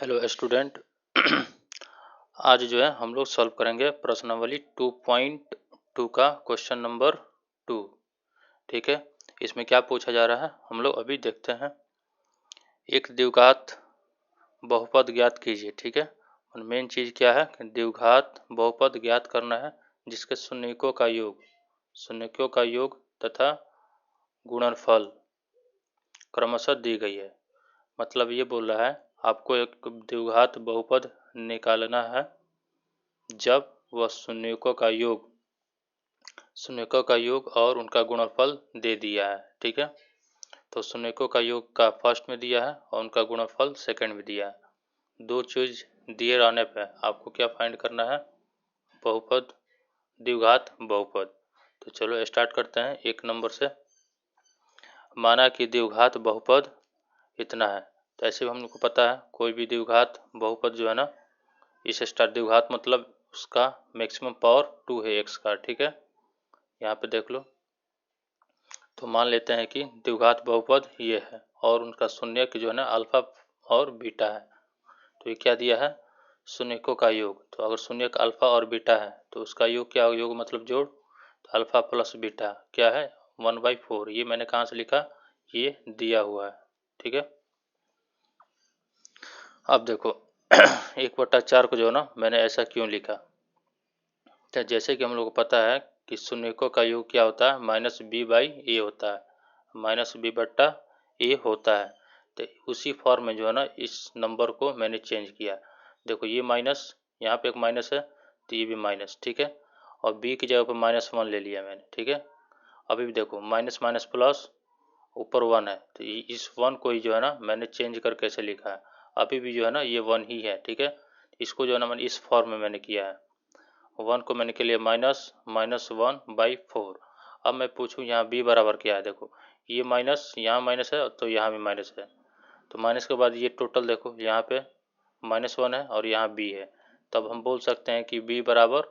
Hello student. आज जो है हम लोग सॉल्व करेंगे प्रश्नावली 2.2 का क्वेश्चन नंबर 2। ठीक है, इसमें क्या पूछा जा रहा है हम लोग अभी देखते हैं। एक द्विघात बहुपद ज्ञात कीजिए। ठीक है, और मेन चीज़ क्या है कि द्विघात बहुपद ज्ञात करना है जिसके शून्यकों का योग तथा गुणनफल क्रमशः दी गई है। मतलब ये बोल रहा है आपको एक द्विघात बहुपद निकालना है जब वह शून्यकों का योग और उनका गुणनफल दे दिया है। ठीक है, तो शून्यकों का योग का फर्स्ट में दिया है और उनका गुणनफल सेकंड में दिया है। दो चीज दिए रहने पे आपको क्या फाइंड करना है, बहुपद, द्विघात बहुपद। तो चलो स्टार्ट करते हैं एक नंबर से। माना कि द्विघात बहुपद इतना है, तो ऐसे भी हम लोग को पता है कोई भी द्विघात बहुपद जो है ना, इस स्टार्ट द्विघात मतलब उसका मैक्सिमम पावर 2 है x का। ठीक है, यहाँ पे देख लो। तो मान लेते हैं कि द्विघात बहुपद ये है और उनका शून्यक जो है ना अल्फा और बीटा है। तो ये क्या दिया है, शून्यकों का योग। तो अगर शून्यक अल्फा और बीटा है तो उसका योग क्या, योग मतलब जोड़। तो अल्फा प्लस बीटा क्या है 1/4। ये मैंने कहाँ से लिखा, ये दिया हुआ है। ठीक है, अब देखो 1/4 को जो है ना मैंने ऐसा क्यों लिखा। तो जैसे कि हम लोग को पता है कि शून्यकों का योग क्या होता है, -b/a होता है, -b/a होता है। तो उसी फॉर्म में जो है ना इस नंबर को मैंने चेंज किया। देखो ये माइनस, यहाँ पे एक माइनस है तो ये भी माइनस। ठीक है, और b की जगह पर -1 ले लिया मैंने। ठीक है, अभी भी देखो माइनस माइनस प्लस ऊपर 1 है, तो इस 1 को ही जो है ना मैंने चेंज करके ऐसे लिखा है। अभी भी जो है ना ये 1 ही है। ठीक है, इसको जो है ना मैंने इस फॉर्म में मैंने किया है। 1 को मैंने के लिए -1/4। अब मैं पूछूं यहाँ b बराबर क्या है। देखो ये माइनस, यहाँ माइनस है तो यहाँ भी माइनस है। तो माइनस के बाद ये टोटल देखो यहाँ पे -1 है और यहाँ b है। तब हम बोल सकते हैं कि b बराबर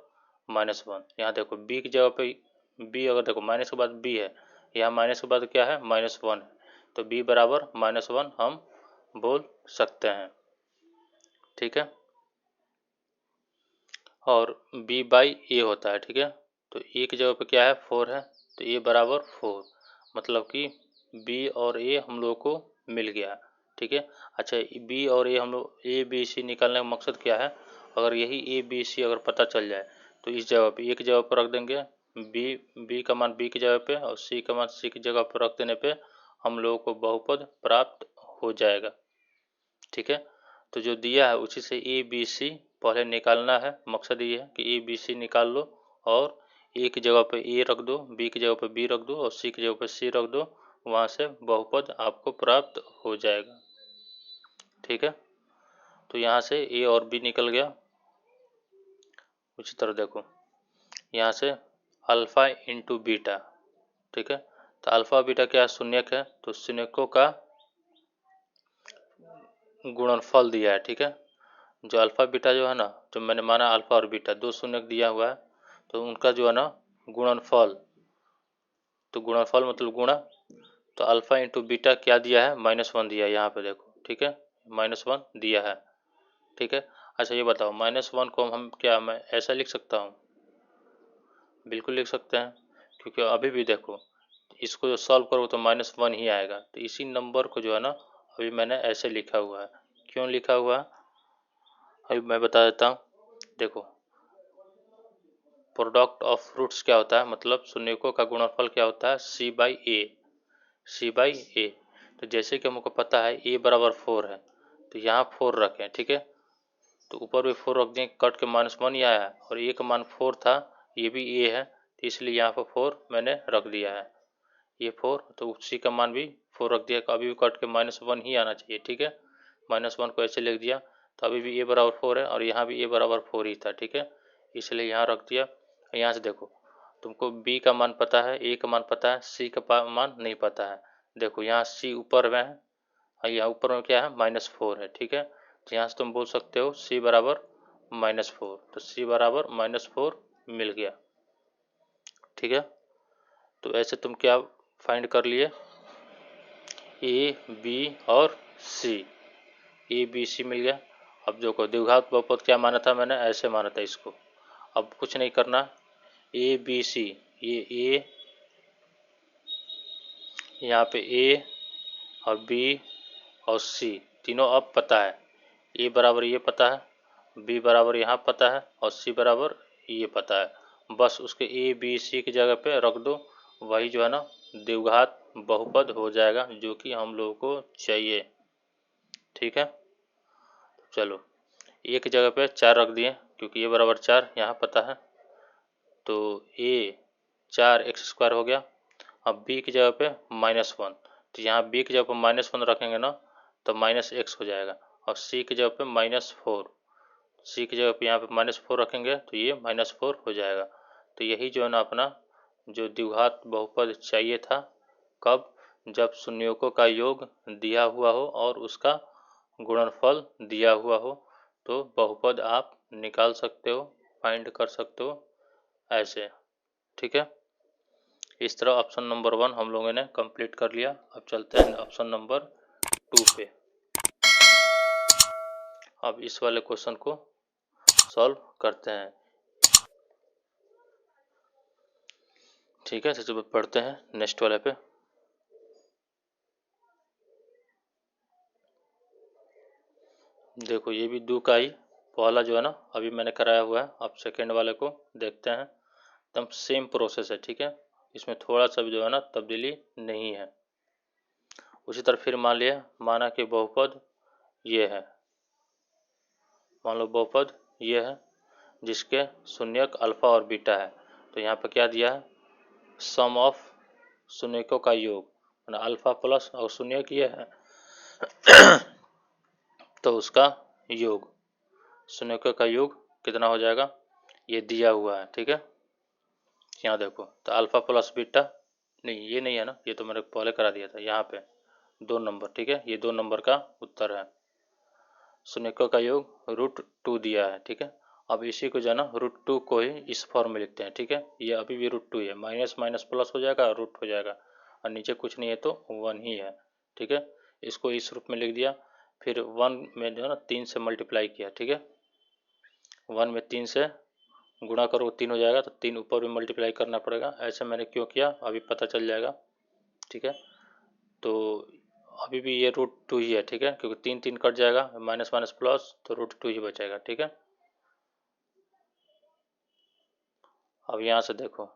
-1। यहाँ देखो b की जगह पे b, अगर देखो माइनस के बाद b है, यहाँ माइनस के बाद क्या है -1 है, तो b बराबर -1 हम बोल सकते हैं। ठीक है, और b/a होता है। ठीक है, तो a की जगह पे क्या है 4 है, तो a बराबर 4। मतलब कि b और a हम लोग को मिल गया। ठीक है, अच्छा b और a हम लोग a b c निकालने का मकसद क्या है, अगर यही a b c अगर पता चल जाए तो इस जगह पे a की जगह पर रख देंगे b का मान b की जगह पे और c का मान c की जगह पर रख देने पे हम लोगों को बहुपद प्राप्त हो जाएगा। ठीक है, तो जो दिया है उसी से ए बी सी पहले निकालना है। मकसद ये है कि ए बी सी निकाल लो और ए की जगह पे ए रख दो, बी की जगह पे बी रख दो और सी की जगह पे सी रख दो, वहाँ से बहुपद आपको प्राप्त हो जाएगा। ठीक है, तो यहाँ से ए और बी निकल गया। उसी तरह देखो यहाँ से अल्फा इंटू बीटा। ठीक है, तो अल्फा बीटा क्या है, शून्यक है, तो शून्यकों का गुणनफल दिया है। ठीक है, जो अल्फ़ा बीटा जो है ना, जो मैंने माना अल्फ़ा और बीटा दो शून्यक दिया हुआ है, तो उनका जो है ना गुणनफल, तो गुणनफल मतलब गुणा। तो अल्फ़ा इंटू बीटा क्या दिया है, -1 दिया है यहाँ पे देखो। ठीक है, -1 दिया है। ठीक है, अच्छा ये बताओ -1 को हम क्या, मैं ऐसा लिख सकता हूँ, बिल्कुल लिख सकते हैं, क्योंकि अभी भी देखो इसको जो सॉल्व करो तो -1 ही आएगा। तो इसी नंबर को जो है ना अभी मैंने ऐसे लिखा हुआ है। क्यों लिखा हुआ है अभी मैं बता देता हूँ। देखो प्रोडक्ट ऑफ रूट्स क्या होता है, मतलब शून्यकों का गुणनफल क्या होता है, c/a। तो जैसे कि हमको पता है a बराबर 4 है, तो यहाँ 4 रखें। ठीक है, तो ऊपर भी 4 रख दें, कट के -1 ही आया है और a का मान 4 था, ये भी a है, तो इसलिए यहाँ पर 4 मैंने रख दिया है। ये 4 तो c का मान भी 4 रख दिया, अभी भी कट के -1 ही आना चाहिए। ठीक है, -1 को ऐसे लिख दिया, तो अभी भी a बराबर 4 है और यहाँ भी a बराबर 4 ही था। ठीक है, इसलिए यहाँ रख दिया। यहाँ से देखो तुमको b का मान पता है, a का मान पता है, c का मान नहीं पता है। देखो यहाँ c ऊपर में है और यहाँ ऊपर में क्या है -4 है। ठीक है, तो यहाँ से तुम बोल सकते हो c बराबर -4, तो c बराबर -4 मिल गया। ठीक है, तो ऐसे तुम क्या फाइंड कर लिए, ए बी और सी, ए बी सी मिल गया। अब जो को द्विघात बहुपद क्या माना था मैंने, ऐसे माना था इसको। अब कुछ नहीं करना, ए बी सी, ये ए, यहाँ पे ए और बी और सी तीनों अब पता है। ए बराबर ये पता है, बी बराबर यहाँ पता है और सी बराबर ये पता है। बस उसके ए बी सी की जगह पे रख दो, वही जो है ना द्विघात बहुपद हो जाएगा जो कि हम लोगों को चाहिए। ठीक है, चलो ए की जगह पे 4 रख दिए क्योंकि ए बराबर 4 यहाँ पता है, तो ए 4x² हो गया। अब बी की जगह पे -1, तो यहाँ बी की जगह पे -1 रखेंगे ना तो -x हो जाएगा। और सी की जगह पे -4, सी की जगह पे यहाँ पे -4 रखेंगे तो ये -4 हो जाएगा। तो यही जो है ना अपना जो द्विघात बहुपद चाहिए था, कब, जब शून्यों का योग दिया हुआ हो और उसका गुणनफल दिया हुआ हो, तो बहुपद आप निकाल सकते हो, फाइंड कर सकते हो ऐसे। ठीक है, इस तरह ऑप्शन नंबर 1 हम लोगों ने कंप्लीट कर लिया। अब चलते हैं ऑप्शन नंबर 2 पे। अब इस वाले क्वेश्चन को सॉल्व करते हैं। ठीक है, सबसे पढ़ते हैं नेक्स्ट वाले पे। देखो ये भी 2 का ही पहला जो है ना अभी मैंने कराया हुआ है। अब सेकेंड वाले को देखते हैं, एकदम सेम प्रोसेस है। ठीक है, इसमें थोड़ा सा भी जो है ना तब्दीली नहीं है। उसी तरह फिर मान लिया, माना कि बहुपद ये है, मान लो बहुपद ये है जिसके शून्यक अल्फा और बीटा है। तो यहाँ पर क्या दिया है, सम ऑफ शून्यकों का योग, अल्फा प्लस और शून्यक ये है तो उसका योग, शून्यकों का योग कितना हो जाएगा, ये दिया हुआ है। ठीक है, यहाँ देखो तो अल्फा प्लस बीटा, नहीं ये नहीं है ना, ये तो मैंने पहले करा दिया था। यहाँ पे 2 नंबर, ठीक है, ये 2 नंबर का उत्तर है। शून्यकों का योग √2 दिया है। ठीक है, अब इसी को जो है ना √2 को ही इस फॉर्म में लिखते हैं। ठीक है, ये अभी भी √2 है, माइनस माइनस प्लस हो जाएगा, रूट हो जाएगा और नीचे कुछ नहीं है तो 1 ही है। ठीक है, इसको इस रूप में लिख दिया। फिर 1 में जो है ना 3 से मल्टीप्लाई किया। ठीक है, 1 में 3 से गुणा करो 3 हो जाएगा, तो 3 ऊपर भी मल्टीप्लाई करना पड़ेगा। ऐसे मैंने क्यों किया अभी पता चल जाएगा। ठीक है, तो अभी भी ये √2 ही है। ठीक है, क्योंकि 3 3 कट जाएगा, माइनस माइनस प्लस, तो √2 ही बचेगा। ठीक है, अब यहाँ से देखो,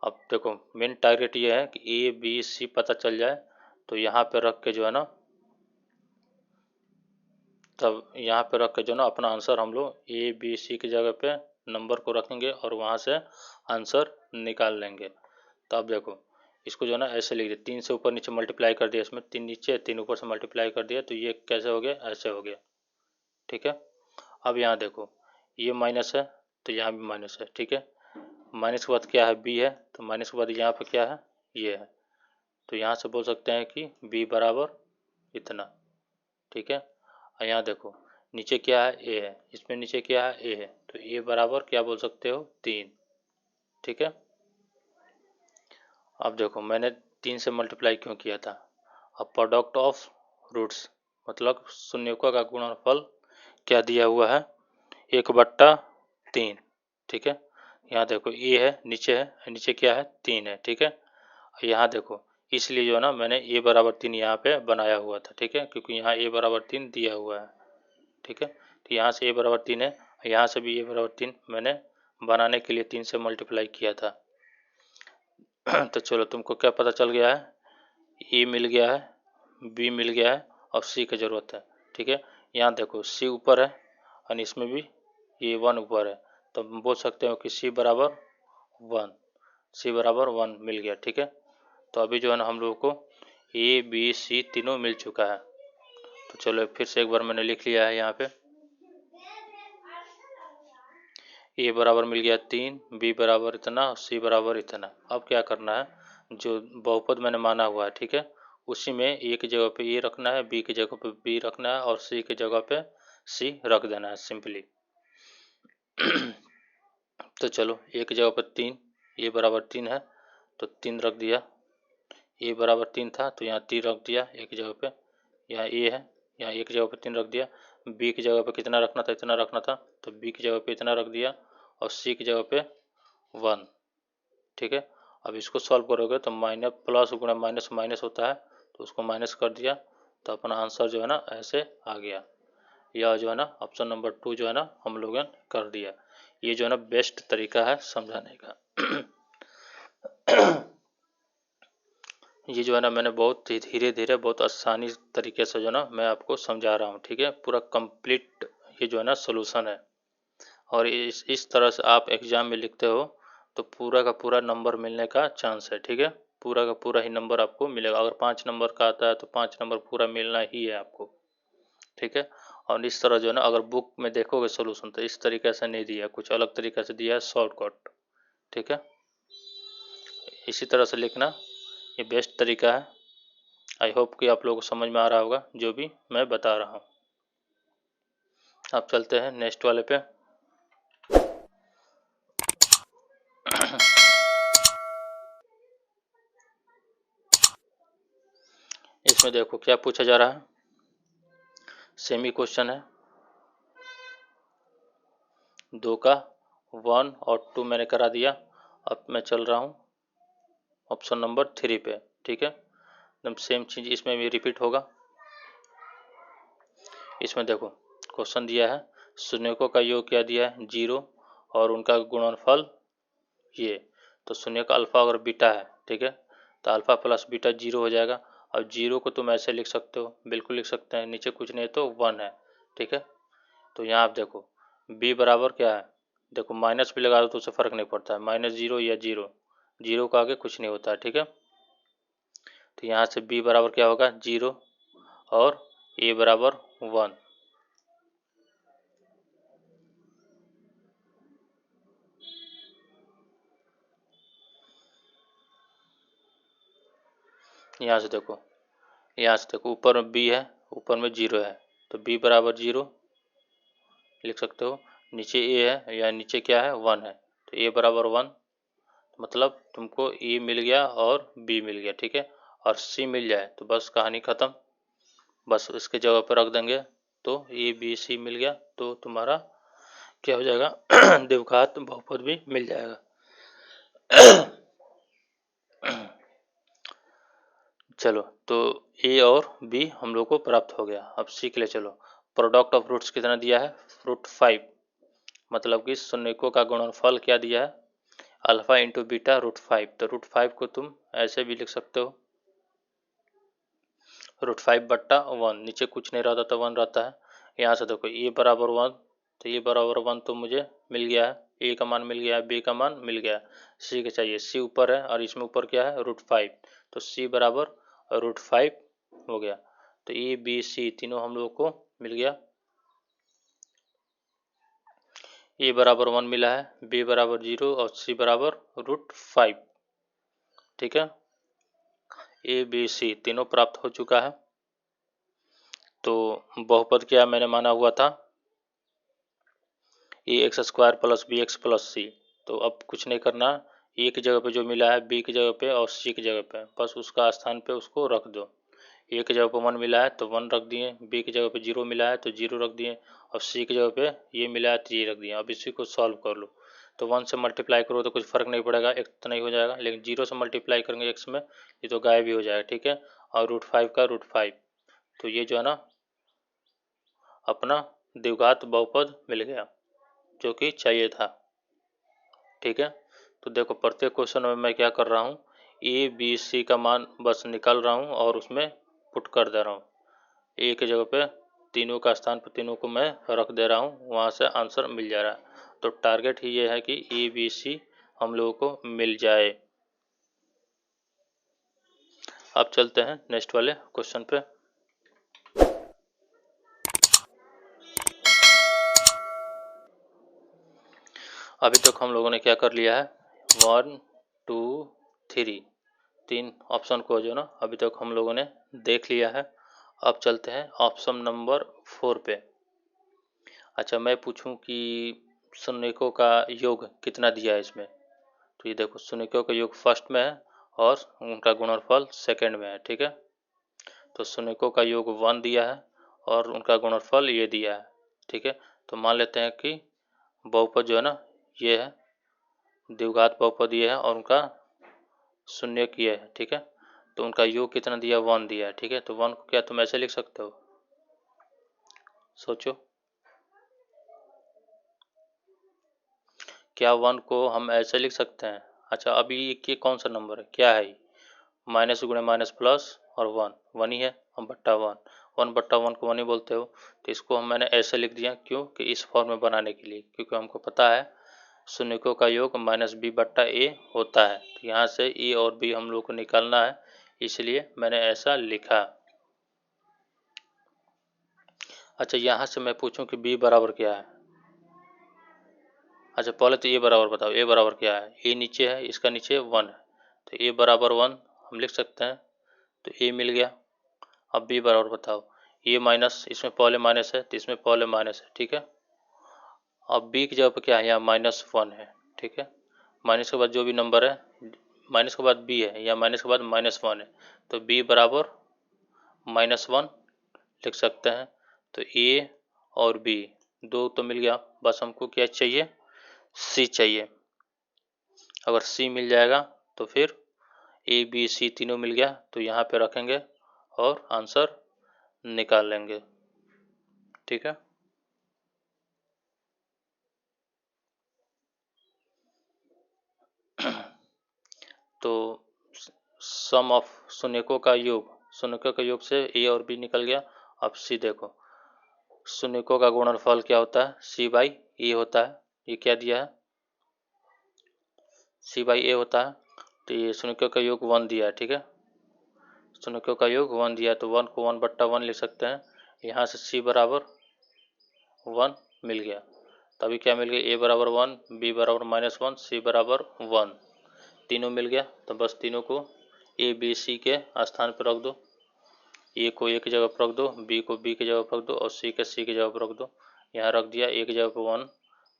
अब देखो मेन टारगेट ये है कि ए बी सी पता चल जाए, तो यहाँ पे रख के जो है ना, तब यहाँ पे रख के जो ना अपना आंसर हम लोग ए बी सी की जगह पे नंबर को रखेंगे और वहाँ से आंसर निकाल लेंगे। तो अब देखो इसको जो ना ऐसे लिख दिया, 3 से ऊपर नीचे मल्टीप्लाई कर दिया, इसमें 3 नीचे 3 ऊपर से मल्टीप्लाई कर दिया, तो ये कैसे हो गया, ऐसे हो गया। ठीक है, अब यहाँ देखो ये माइनस है तो यहाँ भी माइनस है। ठीक है, माइनस के बाद क्या है, बी है, तो माइनस के बाद यहाँ पे क्या है, ये है, तो यहाँ से बोल सकते हैं कि बी बराबर इतना। ठीक है, और यहाँ देखो नीचे क्या है, ए है, इसमें नीचे क्या है, ए है, तो ए बराबर क्या बोल सकते हो, 3। ठीक है, अब देखो मैंने 3 से मल्टीप्लाई क्यों किया था, अब प्रोडक्ट ऑफ रूट्स मतलब शून्यकों का गुणनफल क्या दिया हुआ है, 1/3। ठीक है, यहाँ देखो ए है, नीचे क्या है, 3 है। ठीक है, यहाँ देखो इसलिए जो है ना मैंने ए बराबर 3 यहाँ पे बनाया हुआ था। ठीक है, क्योंकि यहाँ ए बराबर 3 दिया हुआ है। ठीक है, तो यहाँ से ए बराबर 3 है, यहाँ से भी ए बराबर 3 मैंने बनाने के लिए 3 से मल्टीप्लाई किया था तो चलो तुमको क्या पता चल गया है, ए मिल गया है, बी मिल गया है और सी की ज़रूरत है। ठीक है, यहाँ देखो सी ऊपर है और इसमें भी ये 1 ऊपर है, तो हम बोल सकते हो कि सी बराबर 1 मिल गया। ठीक है, तो अभी जो है ना हम लोगों को ए बी सी तीनों मिल चुका है। तो चलो फिर से एक बार मैंने लिख लिया है यहाँ पे, ए बराबर मिल गया 3, बी बराबर इतना, सी बराबर इतना। अब क्या करना है, जो बहुपद मैंने माना हुआ है, ठीक है, उसी में ए की जगह पे ए रखना है, बी की जगह पे बी रखना है और सी की जगह पे सी रख देना है सिंपली तो चलो ए की जगह पर 3, ए बराबर 3 है तो 3 रख दिया, ए बराबर 3 था तो यहाँ 3 रख दिया ए की जगह पे, यहाँ ए है यहाँ एक जगह पे 3 रख दिया, बी की जगह पे कितना रखना था, इतना रखना था, तो बी की जगह पे इतना रख दिया और सी की जगह पे 1, ठीक है। अब इसको सॉल्व करोगे तो माइनस प्लस गुणा माइनस माइनस होता है, तो उसको माइनस कर दिया, तो अपना आंसर जो है ना ऐसे आ गया। यह जो है ना ऑप्शन नंबर 2 जो है ना हम लोगों ने कर दिया। ये जो है ना बेस्ट तरीका है समझाने का। ये जो है ना मैंने बहुत धीरे धीरे बहुत आसानी तरीके से जो है ना मैं आपको समझा रहा हूँ, ठीक है। पूरा कंप्लीट ये जो है ना सोल्यूशन है, और इस तरह से आप एग्जाम में लिखते हो तो पूरा का पूरा नंबर मिलने का चांस है, ठीक है। पूरा का पूरा ही नंबर आपको मिलेगा। अगर 5 नंबर का आता है तो 5 नंबर पूरा मिलना ही है आपको, ठीक है। और इस तरह जो है ना अगर बुक में देखोगे सोल्यूशन तो इस तरीके से नहीं दिया, कुछ अलग तरीके से दिया है शॉर्टकट, ठीक है। इसी तरह से लिखना, ये बेस्ट तरीका है। आई होप कि आप लोगों को समझ में आ रहा होगा जो भी मैं बता रहा हूँ। अब चलते हैं नेक्स्ट वाले पे। इसमें देखो क्या पूछा जा रहा है, सेमी क्वेश्चन है। 2 का 1 और 2 मैंने करा दिया। अब मैं चल रहा हूँ ऑप्शन नंबर 3 पे, ठीक है। एकदम सेम चीज़ इसमें भी रिपीट होगा। इसमें देखो क्वेश्चन दिया है शून्यकों का योग क्या दिया है 0 और उनका गुणनफल ये, तो शून्य का अल्फा और बीटा है, ठीक है। तो अल्फा प्लस बीटा 0 हो जाएगा। अब 0 को तुम ऐसे लिख सकते हो, बिल्कुल लिख सकते हैं, नीचे कुछ नहीं तो 1 है, ठीक है। तो यहाँ आप देखो b बराबर क्या है, देखो माइनस भी लगा दो तो उससे फ़र्क नहीं पड़ता है, -0 या 0, 0 का आगे कुछ नहीं होता है, ठीक है। तो यहाँ से b बराबर क्या होगा 0 और a बराबर 1। यहाँ से देखो, यहाँ से देखो ऊपर में b है, ऊपर में 0 है, तो b बराबर 0 लिख सकते हो। नीचे a है या नीचे क्या है 1 है, तो a बराबर 1, मतलब तुमको ए मिल गया और बी मिल गया, ठीक है। और सी मिल जाए तो बस कहानी ख़त्म, बस इसके जगह पर रख देंगे तो ए बी सी मिल गया, तो तुम्हारा क्या हो जाएगा द्विघात बहुपद भी मिल जाएगा। चलो तो ए और बी हम लोग को प्राप्त हो गया। अब सीख ले चलो, प्रोडक्ट ऑफ रूट्स कितना दिया है रूट 5, मतलब कि शून्यकों का गुणनफल क्या दिया है अल्फा इंटू बीटा रूट 5। तो रूट 5 को तुम ऐसे भी लिख सकते हो रूट 5 बट्टा 1, नीचे कुछ नहीं रहता तो 1 रहता है। यहाँ से देखो ए बराबर 1, तो ए बराबर 1 तो मुझे मिल गया है, ए का मान मिल गया है, बी का मान मिल गया है, सी के चाहिए, सी ऊपर है और इसमें ऊपर क्या है रूट 5, तो सी बराबर रूट 5 हो गया। तो ए बी सी तीनों हम लोग को मिल गया। ए बराबर 1 मिला है, बी बराबर 0 और सी बराबर रूट 5, ठीक है। ए बी सी तीनों प्राप्त हो चुका है। तो बहुपद क्या मैंने माना हुआ था a x square plus b x plus c, तो अब कुछ नहीं करना, ए की जगह पे जो मिला है बी की जगह पे और सी की जगह पे बस उसका स्थान पे उसको रख दो। ए की जगह पे 1 मिला है तो 1 रख दिए, बी की जगह पे 0 मिला है तो 0 रख दिए और सी की जगह पे ये मिला है तो ये रख दिए। अब इसी को सॉल्व कर लो, तो 1 से मल्टीप्लाई करो तो कुछ फ़र्क नहीं पड़ेगा, एक तो नहीं हो जाएगा, लेकिन 0 से मल्टीप्लाई करेंगे एक्स में ये तो गायब ही हो जाएगा, ठीक है। और रूट 5 का रूट 5, तो ये जो है ना अपना द्विघात बहुपद मिल गया जो कि चाहिए था, ठीक है। तो देखो प्रत्येक क्वेश्चन में मैं क्या कर रहा हूँ ए बी सी का मान बस निकाल रहा हूँ और उसमें पुट कर दे रहा हूँ। ए की जगह पे तीनों का स्थान पर तीनों को मैं रख दे रहा हूँ, वहाँ से आंसर मिल जा रहा है। तो टारगेट ही ये है कि ए बी सी हम लोगों को मिल जाए। अब चलते हैं नेक्स्ट वाले क्वेश्चन पे। अभी तक हम लोगों ने क्या कर लिया है 1 2 3, 3 ऑप्शन को जो ना अभी तक हम लोगों ने देख लिया है। अब चलते हैं ऑप्शन नंबर 4 पे। अच्छा मैं पूछूं कि शून्यकों का योग कितना दिया है इसमें, तो ये देखो शून्यकों का योग फर्स्ट में है और उनका गुणनफल सेकंड में है, ठीक है। तो शून्यकों का योग 1 दिया है और उनका गुणनफल ये दिया है, ठीक है। तो मान लेते हैं कि बहुपद जो है ना ये है, द्विघात बहुपद ये है और उनका शून्यक ये है, ठीक है। तो उनका योग कितना दिया, 1 दिया है, ठीक है। तो 1 को क्या तुम ऐसे लिख सकते हो, सोचो, क्या 1 को हम ऐसे लिख सकते हैं? अच्छा अभी ये कौन सा नंबर है, क्या है, माइनस गुणे माइनस प्लस और 1 ही है, हम बट्टा 1 बट्टा 1 को 1 ही बोलते हो। तो इसको मैंने ऐसे लिख दिया, क्यों कि इस फॉर्म में बनाने के लिए, क्योंकि हमको पता है शून्यकों का योग माइनस बी बट्टा ए होता है। तो यहाँ से ए और बी हम लोग को निकालना है, इसलिए मैंने ऐसा लिखा। अच्छा यहाँ से मैं पूछूं कि बी बराबर क्या है। अच्छा पहले तो ए बराबर बताओ, ए बराबर क्या है, ए नीचे है, इसका नीचे 1 है, तो ए बराबर 1 हम लिख सकते हैं, तो ए मिल गया। अब बी बराबर बताओ, ये माइनस, इसमें पहले माइनस है तो इसमें पहले माइनस है, ठीक है। अब बी की जगह पर क्या है, यहाँ -1 है, ठीक है। माइनस के बाद जो भी नंबर है, माइनस के बाद बी है या माइनस के बाद -1 है, तो बी बराबर -1 लिख सकते हैं। तो ए और बी दो तो मिल गया, बस हमको क्या चाहिए, सी चाहिए। अगर सी मिल जाएगा तो फिर ए बी सी तीनों मिल गया, तो यहाँ पे रखेंगे और आंसर निकाल लेंगे, ठीक है। तो सम ऑफ शून्यकों का योग, शून्यकों का योग से ए और बी निकल गया। अब सी देखो, शून्यकों का गुणनफल क्या होता है, सी बाई ए होता है, ये क्या दिया है, सी बाई ए होता है। तो ये शून्यकों का योग 1 दिया है, ठीक है। शून्यकों का योग 1 दिया है, तो 1 को 1 बट्टा 1 लिख सकते हैं। यहाँ से सी बराबर 1 मिल गया, तभी क्या मिल गया, ए बराबर 1, बी बराबर -1, सी बराबर 1, तीनों मिल गया। तो बस तीनों को ए बी सी के स्थान पर रख दो, ए को ए की जगह पर रख दो, बी को बी की जगह पर रख दो और सी की जगह पर रख दो। यहाँ रख दिया, ए की जगह पर 1,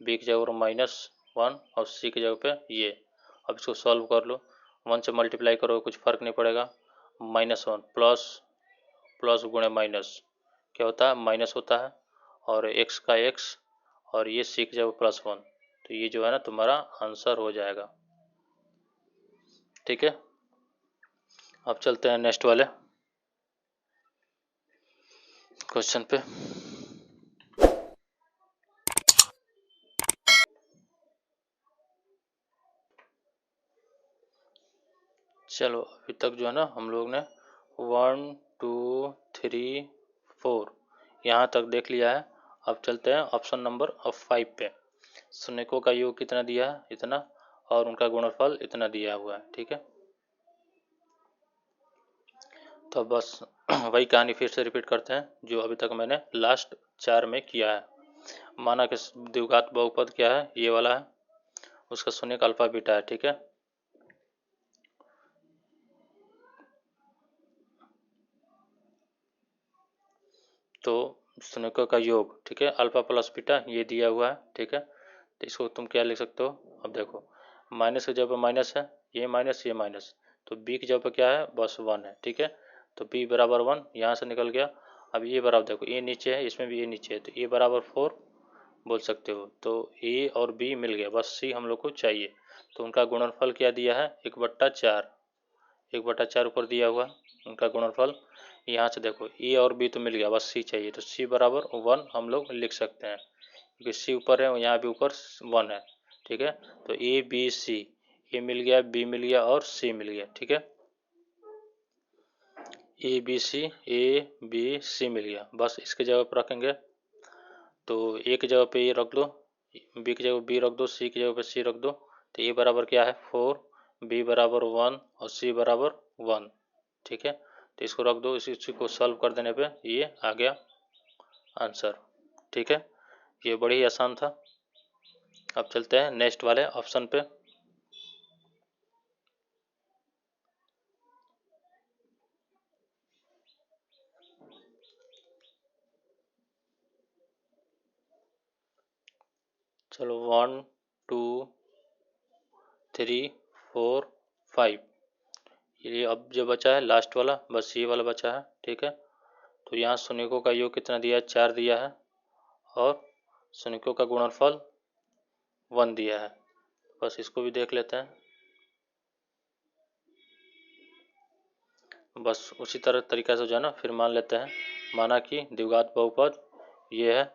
बी की जगह पर -1 और सी की जगह पे ये। अब इसको सॉल्व कर लो, 1 से मल्टीप्लाई करो कुछ फ़र्क नहीं पड़ेगा, -1 प्लस प्लस गुणे माइनस क्या होता है, माइनस होता है, और x का x और ये सी की जगह +1, तो ये जो है ना तुम्हारा आंसर हो जाएगा, ठीक है। अब चलते हैं नेक्स्ट वाले क्वेश्चन पे। चलो अभी तक जो है ना हम लोग ने 1 2 3 4 यहाँ तक देख लिया है। अब चलते हैं ऑप्शन नंबर 5 पे। शून्यकों का योग कितना दिया है, इतना, और उनका गुणनफल इतना दिया हुआ है, ठीक है। तो बस वही कहानी फिर से रिपीट करते हैं जो अभी तक मैंने लास्ट 4 में किया है। माना कि द्विघात बहुपद क्या है, ये वाला है, उसका शून्यक अल्फा बीटा है, ठीक है। तो शून्यकों का योग, ठीक है, अल्फा प्लस बीटा ये दिया हुआ है, ठीक है। तो इसको तुम क्या लिख सकते हो, अब देखो माइनस की जगह पर माइनस है, ये माइनस, तो बी की जगह पर क्या है, बस 1 है, ठीक है। तो बी बराबर 1 यहाँ से निकल गया। अब ये बराबर देखो, ये नीचे है, इसमें भी ये नीचे है, तो ए बराबर 4 बोल सकते हो। तो ए और बी मिल गया, बस सी हम लोग को चाहिए। तो उनका गुणनफल क्या दिया है, 1/4, 1/4 ऊपर दिया हुआ उनका गुणनफल। यहाँ से देखो ए और बी तो मिल गया, बस सी चाहिए, तो सी बराबर 1 हम लोग लिख सकते हैं, क्योंकि सी ऊपर है, यहाँ भी ऊपर 1 है, ठीक है। तो ए बी सी, ए मिल गया, बी मिल गया और सी मिल गया, ठीक है। ए बी सी मिल गया, बस इसके जगह पर रखेंगे। तो ए की जगह पे ए रख दो, बी की जगह बी रख दो, सी की जगह पे सी रख दो। तो ए बराबर क्या है 4, बी बराबर 1 और सी बराबर 1, ठीक है। तो इसको रख दो, इसी को सॉल्व कर देने पे ये आ गया आंसर, ठीक है। ये बड़ी ही आसान था। अब चलते हैं नेक्स्ट वाले ऑप्शन पे। चलो 1 2 3 4 5, ये अब जो बचा है लास्ट वाला, बस ये वाला बचा है, ठीक है। तो यहाँ शून्यकों का योग कितना दिया है, 4 दिया है, और शून्यकों का गुणनफल 1 दिया है। बस इसको भी देख लेते हैं। बस उसी तरीका से जो है ना फिर मान लेते हैं, माना कि द्विघात बहुपद ये है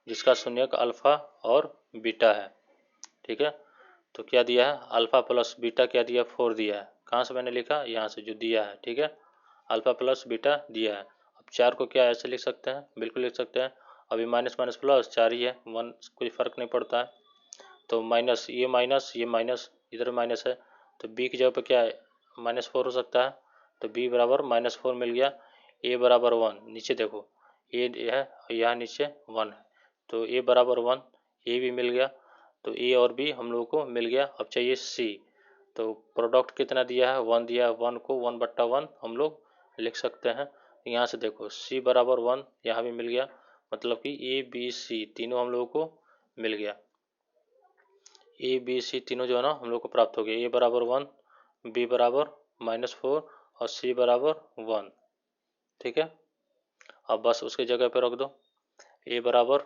जिसका शून्यक अल्फा और बीटा है, ठीक है। तो क्या दिया है, अल्फा प्लस बीटा क्या दिया, 4 दिया है। कहाँ से मैंने लिखा, यहाँ से जो दिया है, ठीक है। अल्फा प्लस बीटा दिया है। अब 4 को क्या ऐसे लिख सकते हैं, बिल्कुल लिख सकते हैं। अभी माइनस माइनस प्लस 4 ही है, 1 कोई फर्क नहीं पड़ता है। तो माइनस ये माइनस इधर माइनस है, तो बी की जगह पे क्या है, -4 हो सकता है। तो b बराबर -4 मिल गया। a बराबर 1, नीचे देखो a है, यहाँ नीचे 1 है, तो a बराबर 1, a भी मिल गया। तो a और b हम लोगों को मिल गया। अब चाहिए c, तो प्रोडक्ट कितना दिया है, 1 दिया है। 1 को 1/1 हम लोग लिख सकते हैं। यहाँ से देखो c बराबर 1 यहाँ भी मिल गया, मतलब कि a b c तीनों हम लोगों को मिल गया। a b c तीनों जो है ना हम लोग को प्राप्त हो गया। a बराबर 1, b बराबर -4 और c बराबर 1, ठीक है। अब बस उसके जगह पे रख दो, a बराबर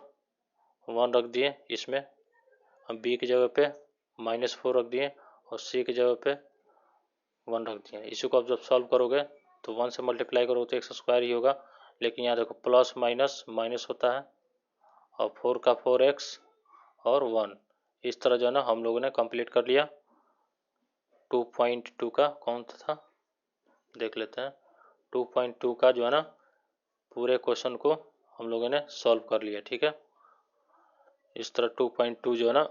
1 रख दिए इसमें, अब b की जगह पे -4 रख दिए और c की जगह पे 1 रख दिए। इसी को आप जब सॉल्व करोगे तो 1 से मल्टीप्लाई करोगे तो x² ही होगा, लेकिन यहाँ देखो प्लस माइनस माइनस होता है, और 4 का 4x और 1। इस तरह जो है ना हम लोगों ने कंप्लीट कर लिया। 2.2 का कौन सा था देख लेते हैं। 2.2 का जो है ना पूरे क्वेश्चन को हम लोगों ने सॉल्व कर लिया, ठीक है। इस तरह 2.2 जो है ना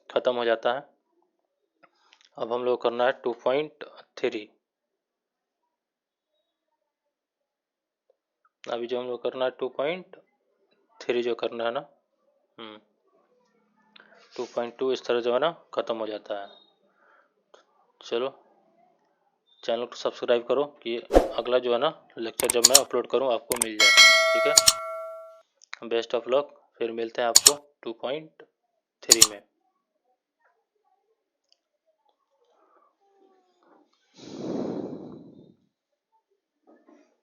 ख़त्म हो जाता है। अब हम लोग करना है 2.3। अभी जो हम लोग करना है 2.3 जो करना है ना, 2.2 इस तरह जो है ना ख़त्म हो जाता है। चलो चैनल को सब्सक्राइब करो कि अगला जो है ना लेक्चर जब मैं अपलोड करूं आपको मिल जाए, ठीक है। बेस्ट ऑफ लक, फिर मिलते हैं आपको 2.3 में।